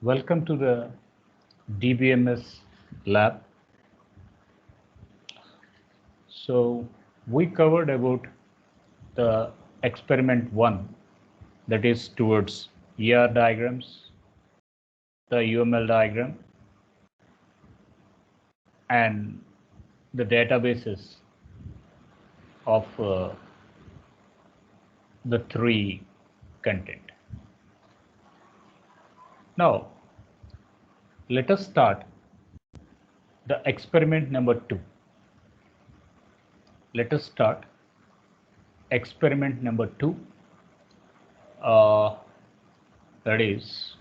Welcome to the DBMS lab. So we covered about the experiment 1, that is towards ER diagrams, the UML diagram, and the databases of the 3 content. Now let us start the experiment number 2. Let us start experiment number 2, that is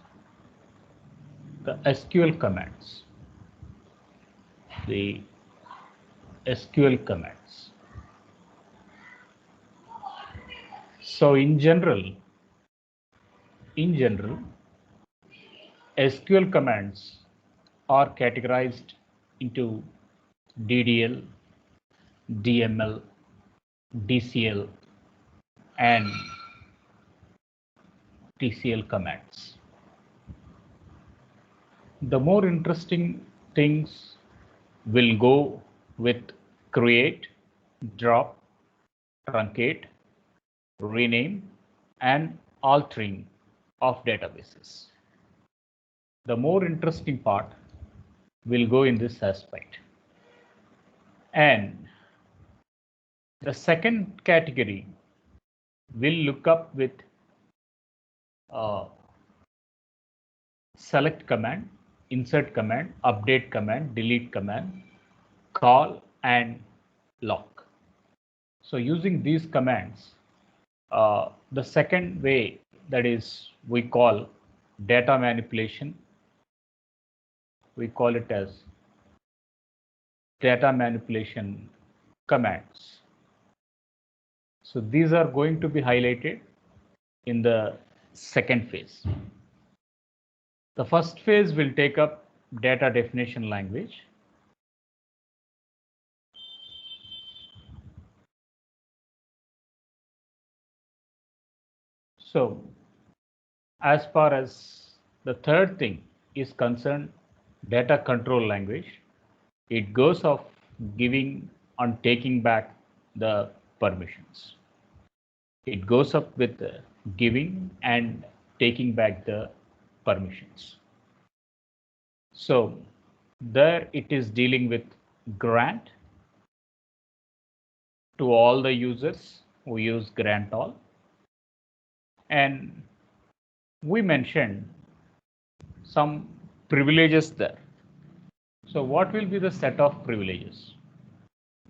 the SQL commands. The SQL commands. So in general, SQL commands are categorized into DDL, DML, DCL, and TCL commands. The more interesting things will go with create, drop, truncate, rename, and altering of databases. The more interesting part will go in this aspect. And the second category will look up with select command, insert command, update command, delete command, call, and lock. So using these commands, the second way, that is, we call data manipulation. We call it as data manipulation commands. So these are going to be highlighted in the second phase. The first phase will take up data definition language. So as far as the third thing is concerned, data control language, it goes of giving and taking back the permissions. It goes up with giving and taking back the permissions. So there it is dealing with grant to all the users who use grant all. And we mentioned some privileges there. So what will be the set of privileges?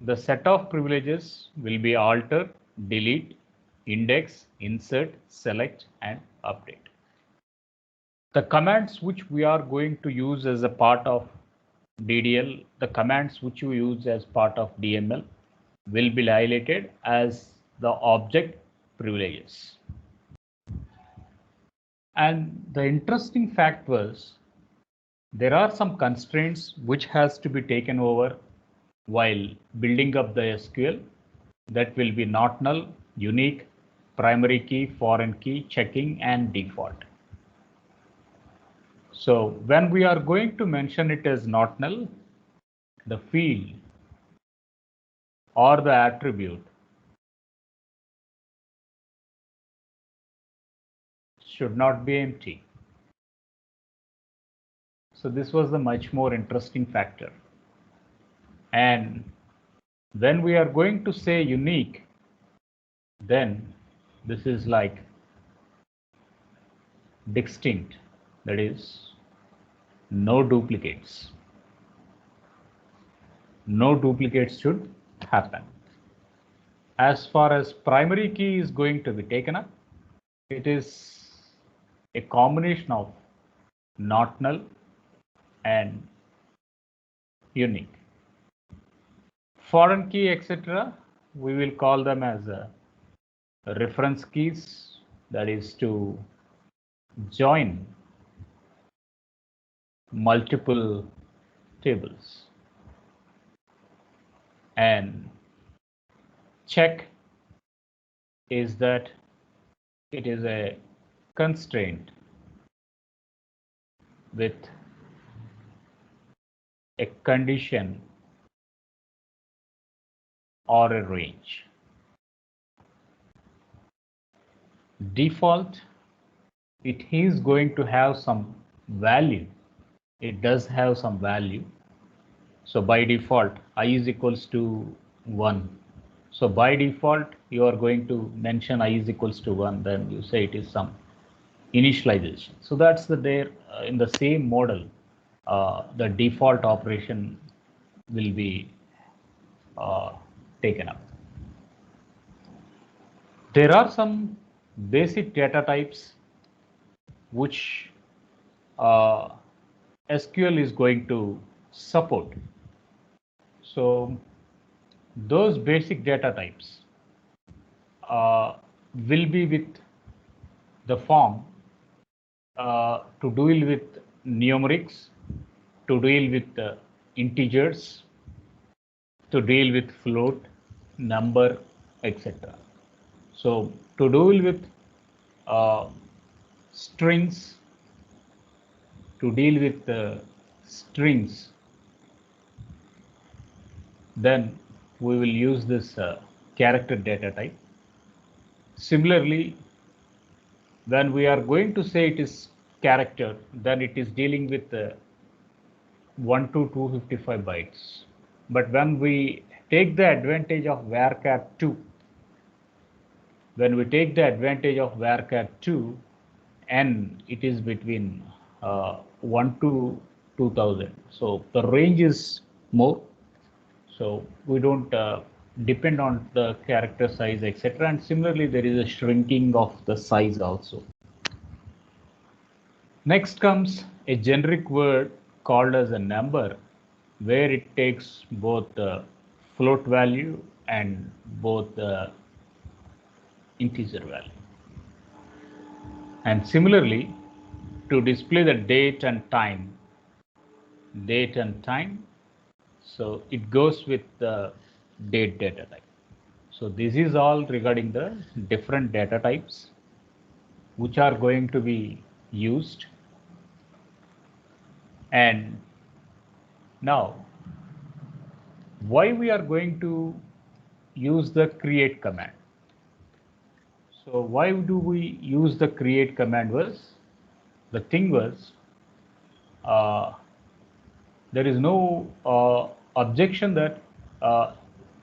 The set of privileges will be alter, delete, index, insert, select, and update. The commands which we are going to use as a part of DDL, the commands which you use as part of DML will be highlighted as the object privileges. And the interesting fact was there are some constraints which has to be taken over while building up the SQL. That will be not null, unique, primary key, foreign key, checking, and default. So when we are going to mention it as not null, the field or the attribute should not be empty. So this was the much more interesting factor. And when we are going to say unique, then this is like distinct, that is no duplicates. No duplicates should happen. As far as primary key is going to be taken up, it is a combination of not null and unique. Foreign key, etc., we will call them as reference keys, that is to join multiple tables. And check is that it is a constraint with a condition or a range. Default, it is going to have some value. It does have some value. So by default, I is equals to 1. So by default, you are going to mention I is equals to 1, then you say it is some initialization. So that's there in the same model, the default operation will be taken up. There are some basic data types which SQL is going to support. So those basic data types will be with the form to deal with numerics, to deal with integers, to deal with float, number, etc. So to deal with strings, to deal with strings, then we will use this character data type. Similarly, when we are going to say it is character, then it is dealing with 1 to 255 bytes. But when we take the advantage of varchar 2, n it is between 1 to 2000. So the range is more. So we don't depend on the character size, etc. And similarly, there is a shrinking of the size also. Next comes a generic word called as a number, where it takes both the float value and both the integer value. And similarly, to display the date and time, so it goes with the date data type. So this is all regarding the different data types which are going to be used. And now, why we are going to use the create command? So why do we use the create command was, the thing was, there is no objection that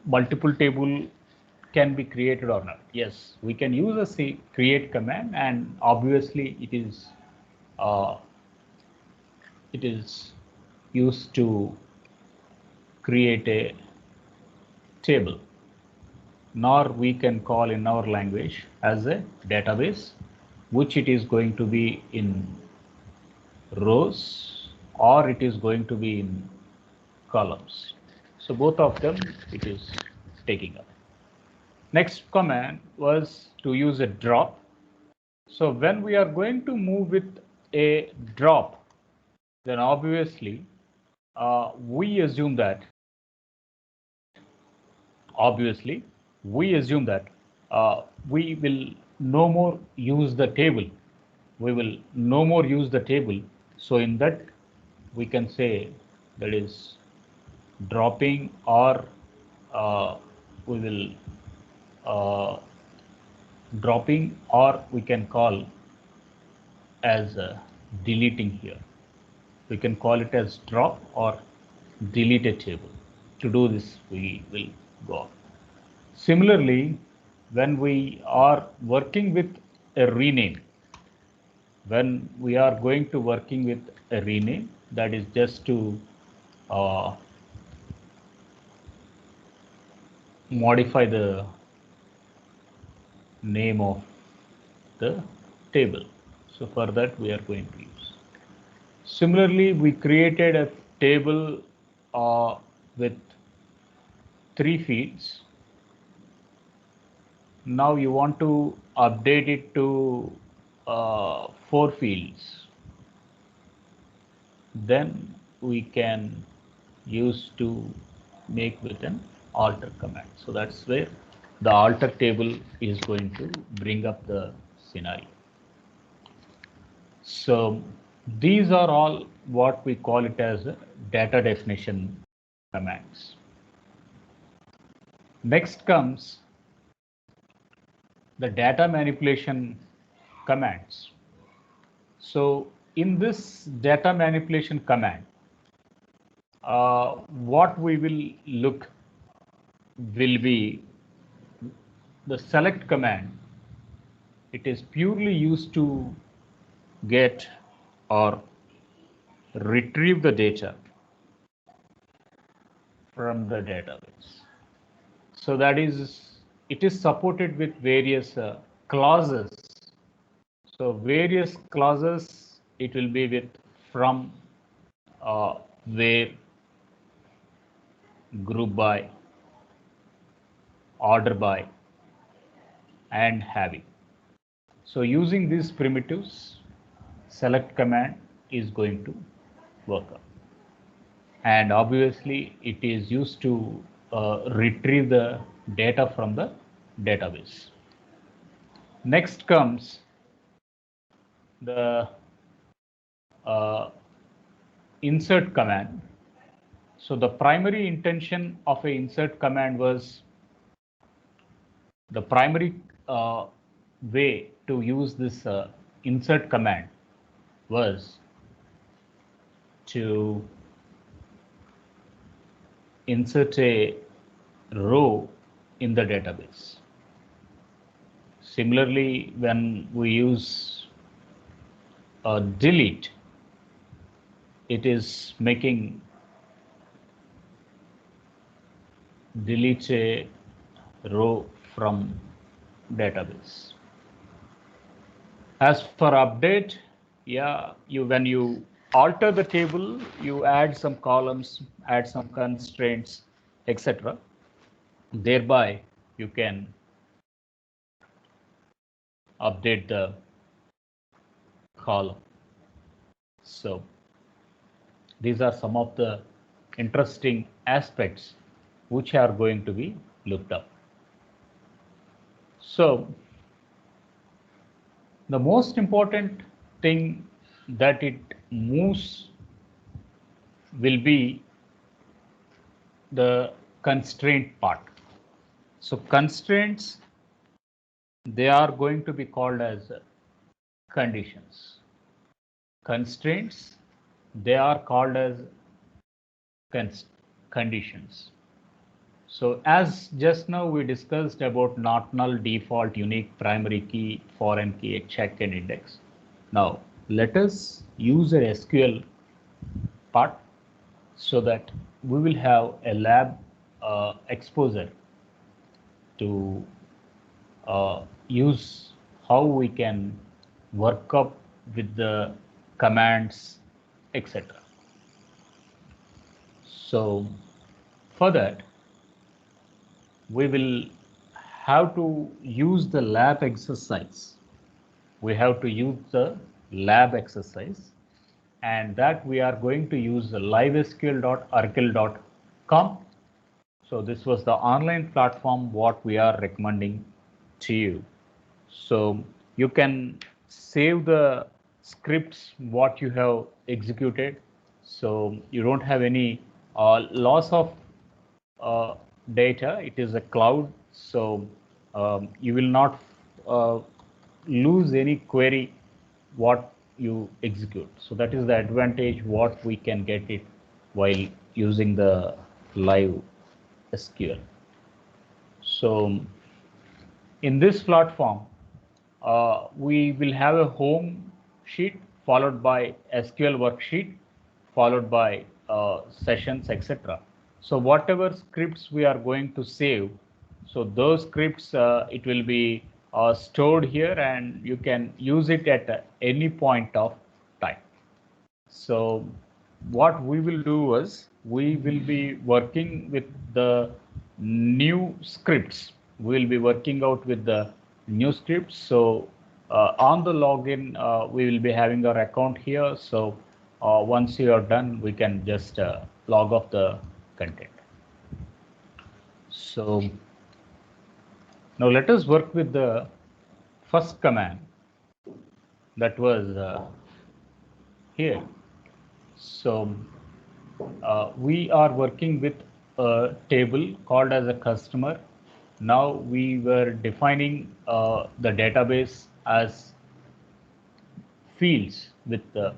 multiple table can be created or not. Yes, we can use a create command, and obviously it is used to create a table, nor we can call in our language as a database, which it is going to be in rows or it is going to be in columns. So both of them it is taking up. Next command was to use a drop. So when we are going to move with a drop, then obviously we assume that we will no more use the table. So in that we can say that is dropping, or we will dropping, or we can call as deleting here. We can call it as drop or delete a table. To do this, we will go on. Similarly, when we are working with a rename, that is just to modify the name of the table. So for that we are going to use. Similarly, we created a table with 3 fields. Now you want to update it to 4 fields. Then we can use to make with an alter command. So that's where the alter table is going to bring up the scenario. So These are all what we call it as data definition commands. Next comes the data manipulation commands. So in this data manipulation command, what we will look will be the select command. It is purely used to get or retrieve the data from the database. So that is, it is supported with various clauses. So various clauses, it will be with from, where, group by, order by, and having. So using these primitives, select command is going to work out. And obviously it is used to retrieve the data from the database. Next comes the insert command. So the primary intention of a insert command was, the primary way to use this insert command was to insert a row in the database. Similarly, when we use delete, it is making delete a row from database. As for update, yeah, when you alter the table, you add some columns, add some constraints, etc. Thereby, you can update the column. So these are some of the interesting aspects which are going to be looked up. So the most important thing that it moves will be the constraint part. So constraints, they are going to be called as conditions. Constraints, they are called as conditions. So as just now we discussed about not null, default, unique, primary key, foreign key, check, and index. Now let us use a SQL part so that we will have a lab exposure to use how we can work up with the commands, etc. So for that, we will have to use the lab exercise. We have to use the lab exercise, and that we are going to use the livesql.oracle.com. So this was the online platform what we are recommending to you. So you can save the scripts what you have executed, so you don't have any loss of data. It is a cloud, so you will not lose any query what you execute. So that is the advantage what we can get it while using the live SQL. So in this platform, we will have a home sheet followed by SQL worksheet, followed by sessions, etc. So whatever scripts we are going to save, so those scripts, it will be stored here, and you can use it at any point of time. So what we will do is, we will be working with the new scripts. We will be working out with the new scripts. So on the login, we will be having our account here. So once you are done, we can just log off the content. So now let us work with the first command, that was here. So we are working with a table called as a customer. Now we were defining the database as fields with the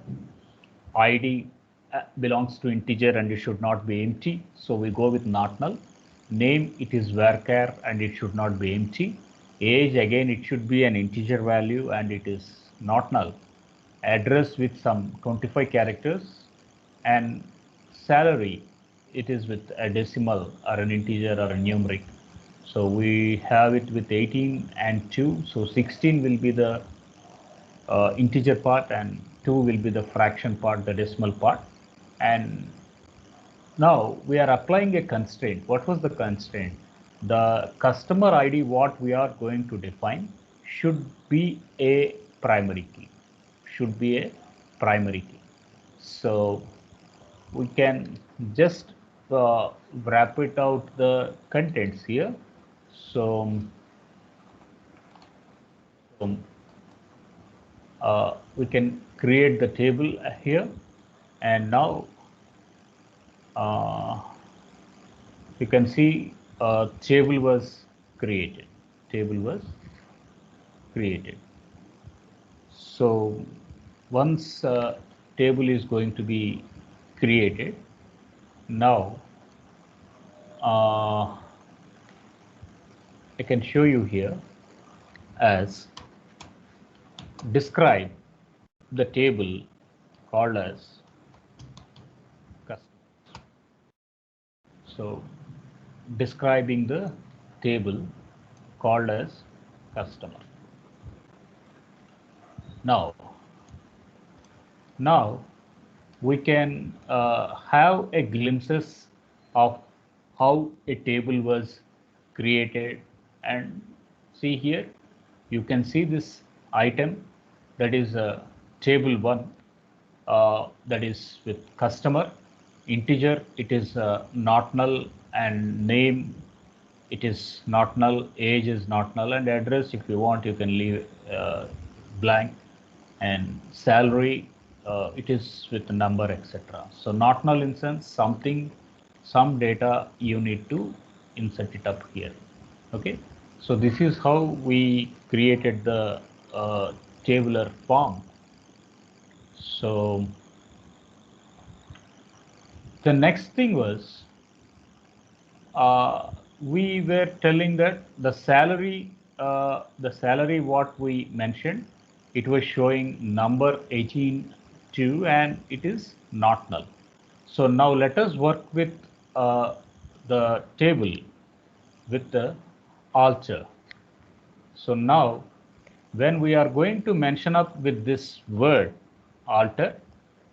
ID belongs to integer and it should not be empty. So we go with not null. Name, it is varchar and it should not be empty. Age, again it should be an integer value and it is not null. Address with some 25 characters, and salary, it is with a decimal or an integer or a numeric. So we have it with 18 and 2. So 16 will be the integer part and 2 will be the fraction part, the decimal part. And now we are applying a constraint. What was the constraint? The customer ID, what we are going to define, should be a primary key. Should be a primary key. So we can just wrap it out the contents here. So we can create the table here, and now you can see table was created. Table was created. So once table is going to be created, now I can show you here as describe the table called as customer. So describing the table called as customer. Now we can have a glimpses of how a table was created, and see here you can see this item, that is table 1, that is with customer. Integer, it is not null, and name, it is not null, age is not null, and address, if you want you can leave blank, and salary, it is with number, etc. So not null instance, something, some data you need to insert it up here. Okay, so this is how we created the tabular form. So the next thing was we were telling that the salary what we mentioned, it was showing number 18 2 and it is not null. So now let us work with the table with the alter. So now when we are going to mention up with this word alter,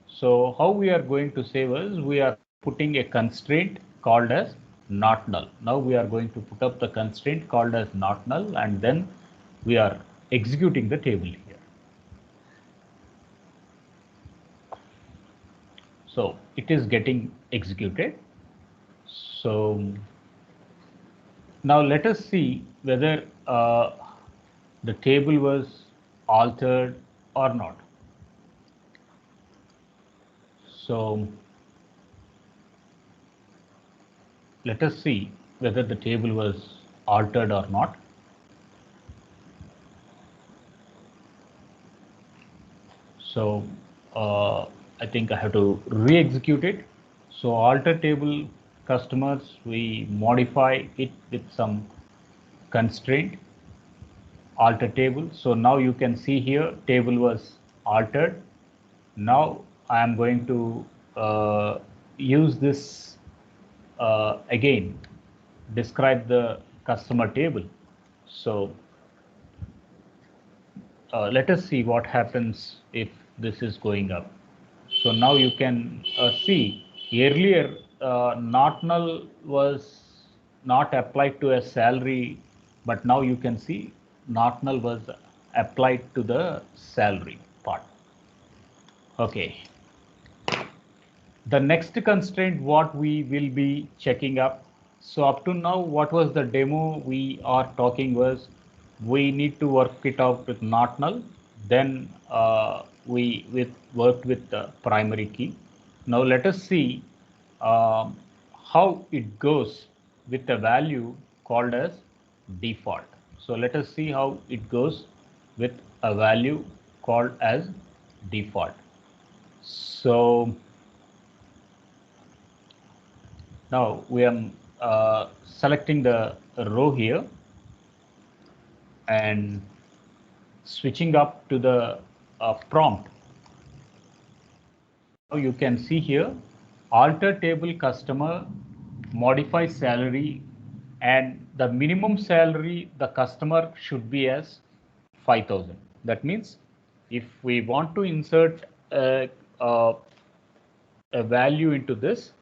so how we are going to say was we are putting a constraint called as not null. Now we are going to put up the constraint called as not null, and then we are executing the table here. So it is getting executed. So now let us see whether the table was altered or not. So let us see whether the table was altered or not. So I think I have to re-execute it. So alter table customers, we modify it with some constraint, alter table. So now you can see here table was altered. Now I am going to use this again, describe the customer table. So let us see what happens if this is going up. So now you can see earlier not null was not applied to a salary, but now you can see not null was applied to the salary part. Okay. The next constraint what we will be checking up. So up to now what was the demo we are talking was we need to work it out with not null. Then we worked with the primary key. Now let us see how it goes with a value called as default. So let us see how it goes with a value called as default. So now we are selecting the row here and switching up to the prompt. Now you can see here, alter table customer, modify salary, and the minimum salary the customer should be as 5,000. That means if we want to insert a, a value into this,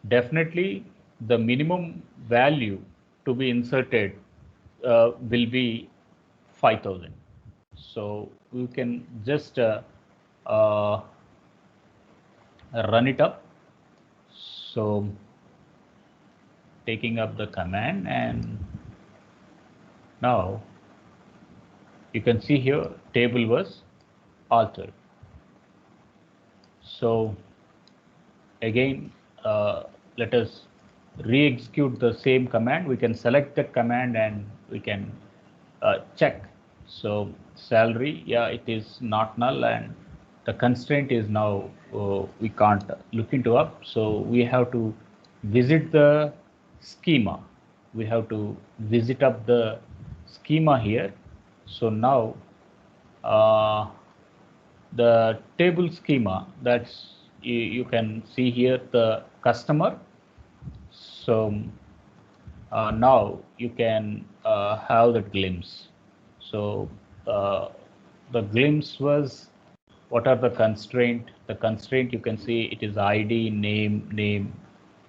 definitely the minimum value to be inserted will be 5,000. So you can just uh, run it up. So taking up the command, and now you can see here table was altered. So again, let us re-execute the same command. We can select that command and we can check. So salary, yeah, it is not null, and the constraint is now we can't look into up. So we have to visit the schema. We have to visit up the schema here. So now uh, the table schema, that's you can see here the customer. So now you can have that glimpse. So the glimpse was, what are the constraint? The constraint, you can see it is ID, name,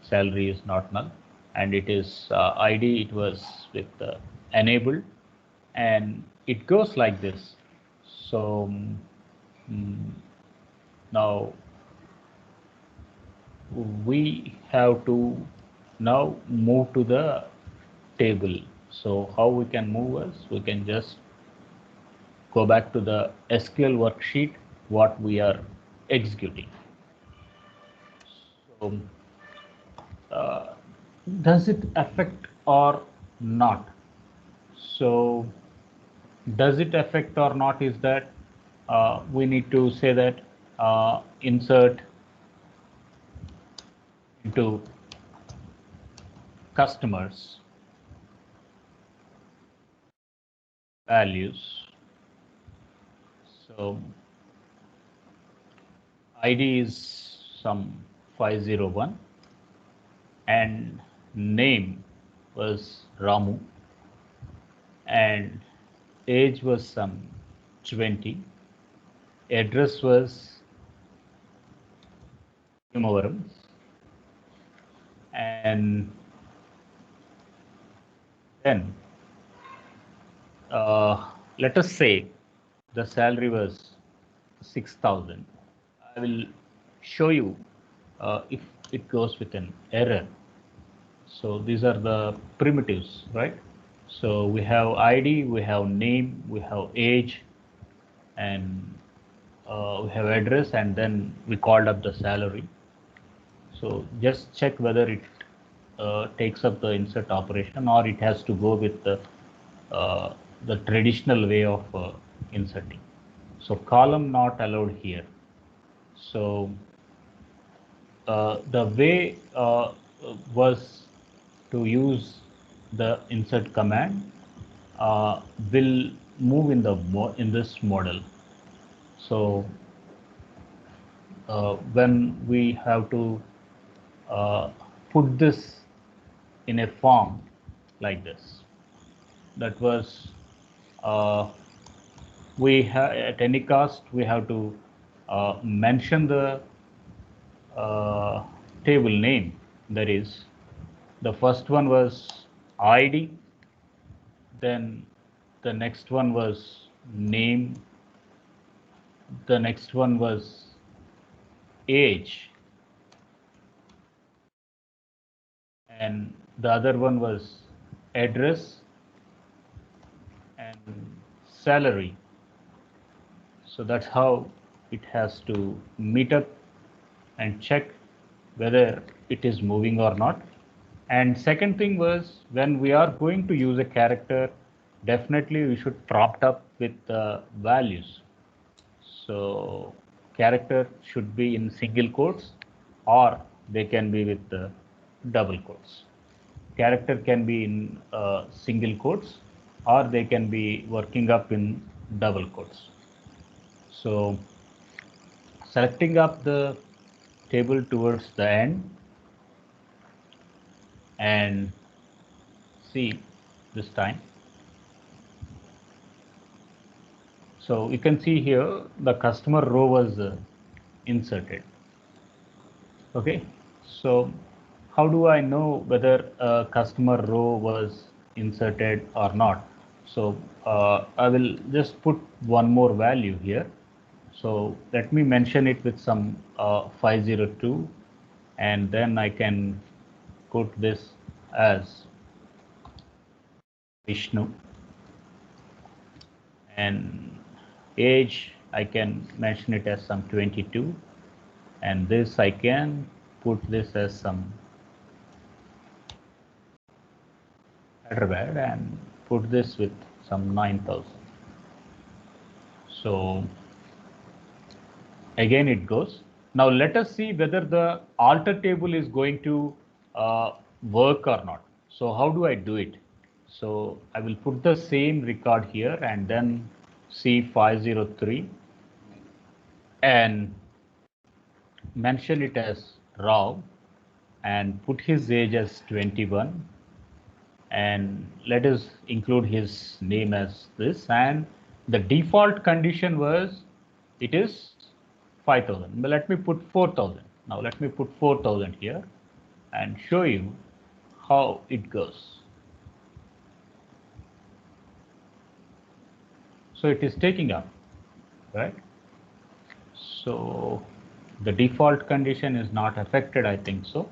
salary is not null, and it is ID, it was with enabled, and it goes like this. So mm, now we have to now move to the table. So how we can move is, we can just go back to the SQL worksheet what we are executing. So uh, does it affect or not? So does it affect or not is that we need to say that insert into customers values. So ID is some 501 and name was Ramu and age was some 20. Address was Bhimavaram, and then let us say the salary was 6,000. I will show you if it goes with an error. So these are the primitives, right? So we have ID, we have name, we have age, and we have address, and then we called up the salary. So just check whether it takes up the insert operation or it has to go with the traditional way of inserting. So column not allowed here. So the way was to use the insert command will move in the in this model. So when we have to put this in a form like this, that was we have at any cost we have to mention the table name. That is, the first one was ID, then the next one was name, the next one was age, and the other one was address and salary. So that's how it has to meet up and check whether it is moving or not. And second thing was, when we are going to use a character, definitely we should prompt up with the values. So character should be in single quotes, or they can be with the double quotes. Character can be in single quotes, or they can be working up in double quotes. So selecting up the table towards the end, and see this time. So you can see here the customer row was inserted. Okay, so how do I know whether a customer row was inserted or not? So I will just put one more value here. So let me mention it with some 502, and then I can put this as Vishnu, and age I can mention it as some 22, and this I can put this as some Hyderabad and put this with some 9,000. So again it goes. Now let us see whether the alter table is going to work or not. So how do I do it? So I will put the same record here and then C503 and mention it as Rao and put his age as 21, and let us include his name as this, and the default condition was it is 5,000, but let me put 4,000. Now let me put 4,000 here and show you how it goes. So it is taking up, right? So the default condition is not affected, I think so.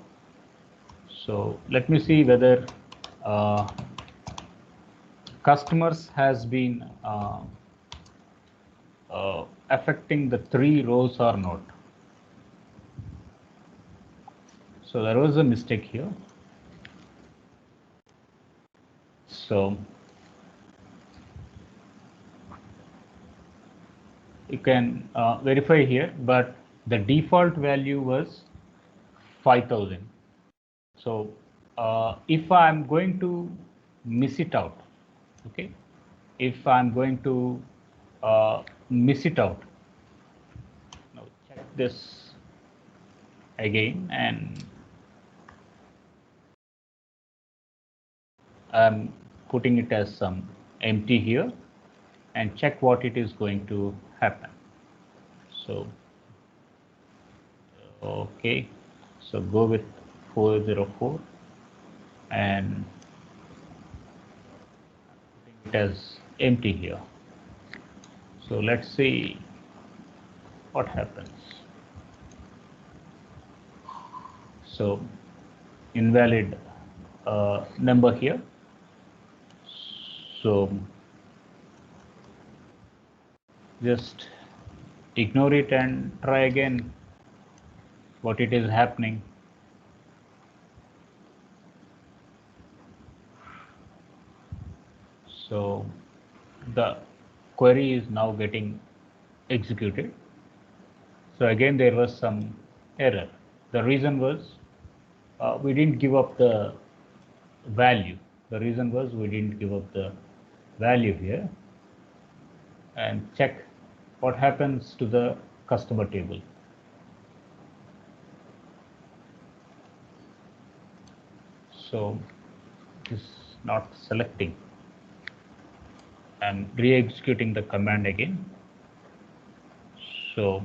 So let me see whether customers has been affecting the 3 rows or not. So there was a mistake here. So you can verify here, but the default value was 5,000. So if I'm going to miss it out, okay, if I'm going to miss it out, now check this again, and I'm putting it as some empty here and check what it is going to happen. So okay, so go with 404 and putting it as empty here. So let's see what happens. So invalid number here. So just ignore it and try again what it is happening. So the query is now getting executed. So again there was some error. The reason was we didn't give up the value. The reason was we didn't give up the value here, and check what happens to the customer table. So it is not selecting. I'm re-executing the command again. So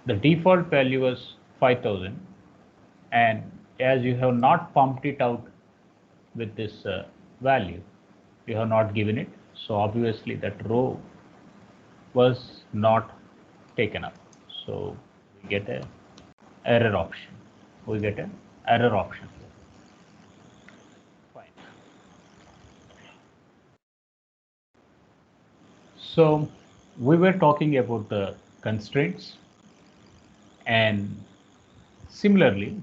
the default value was 5,000, and as you have not pumped it out with this value, you have not given it, so obviously that row was not taken up. So we get a error option. We get an error option. Fine. So we were talking about the constraints, and similarly,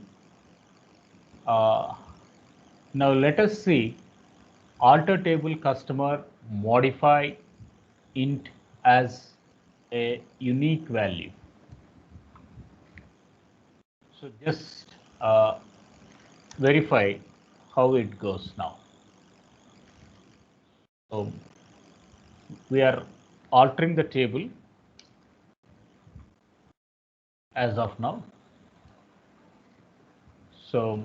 uh, now let us see alter table customer modify int as a unique value. So just verify how it goes now. So we are altering the table as of now. So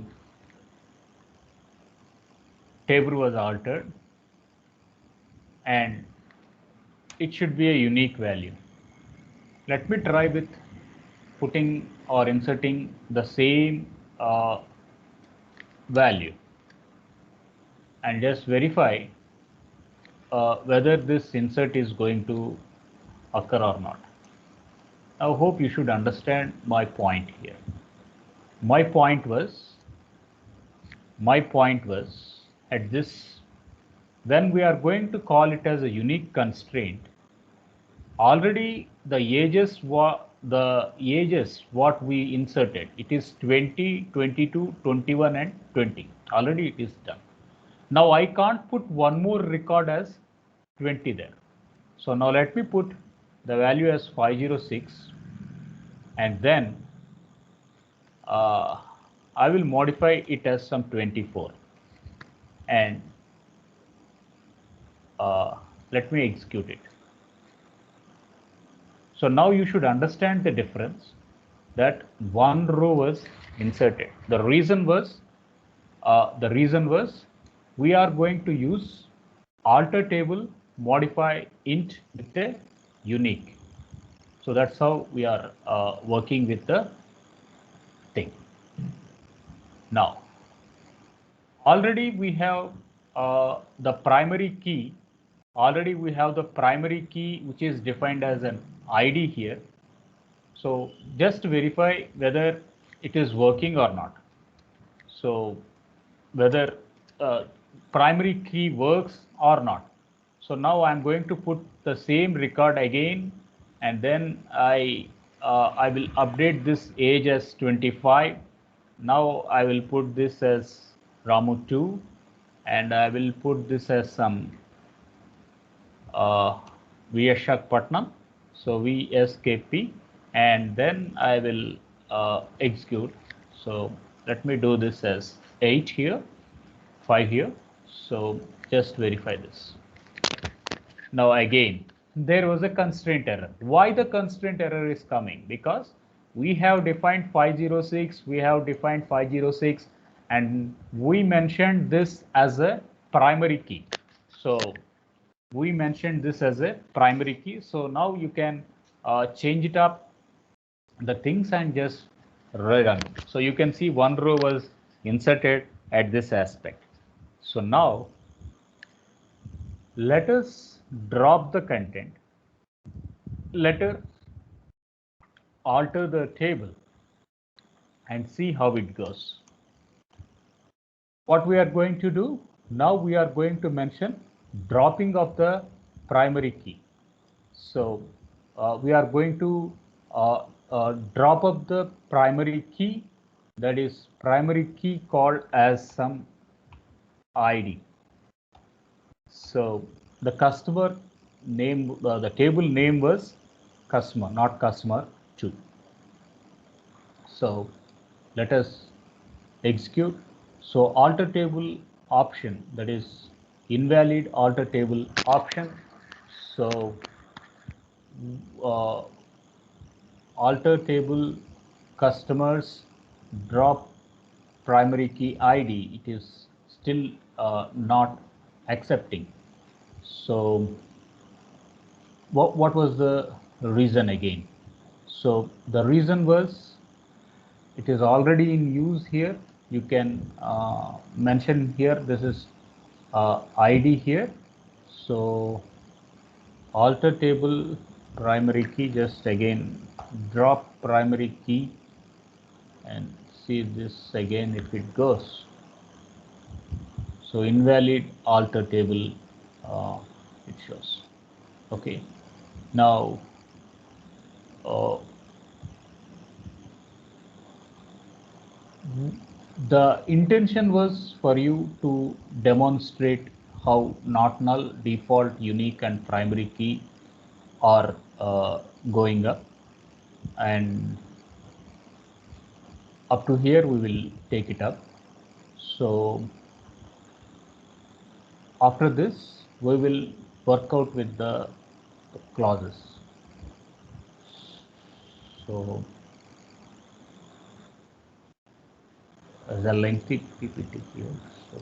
table was altered and it should be a unique value. Let me try with putting or inserting the same value and just verify whether this insert is going to occur or not. I hope you should understand my point here. My point was at this, when we are going to call it as a unique constraint, already the ages what we inserted, it is 20, 22, 21 and 20. Already it is done. Now I can't put one more record as 20 there. So now let me put the value as 506 and then I will modify it as some 24 and let me execute it. So now you should understand the difference that one row was inserted. The reason was we are going to use alter table modify int with a unique. So that's how we are working with the thing. Now, already we have the primary key. Already we have the primary key which is defined as an ID here. So just verify whether it is working or not. So whether primary key works or not. So now I'm going to put the same record again, and then I will update this age as 25. Now I will put this as Ramu 2, and I will put this as some Visakhapatnam. So VSKP, and then I will execute. So let me do this as 8 here, 5 here. So just verify this. Now again, there was a constraint error. Why the constraint error is coming? Because we have defined 506, we have defined 506, and we mentioned this as a primary key. So we mentioned this as a primary key. So now you can change it up the things and just rerun. So you can see one row was inserted at this aspect. So now let us drop the content. Let us alter the table and see how it goes. What we are going to do now, we are going to mention dropping of the primary key. So we are going to drop up the primary key, that is primary key called as some ID. So the customer name, the table name was customer, not customer 2. So let us execute. So alter table option, that is invalid alter table option. So alter table customers drop primary key ID, it is still not accepting. So what was the reason again? So the reason was it is already in use here. You can mention here, this is ID here. So alter table primary key, just again drop primary key and see this again if it goes. So invalid alter table it shows. Okay, Now, the intention was for you to demonstrate how not null, default, unique, and primary key are going up, and up to here we will take it up. So after this we will work out with the clauses. So as a lengthy PPT here. So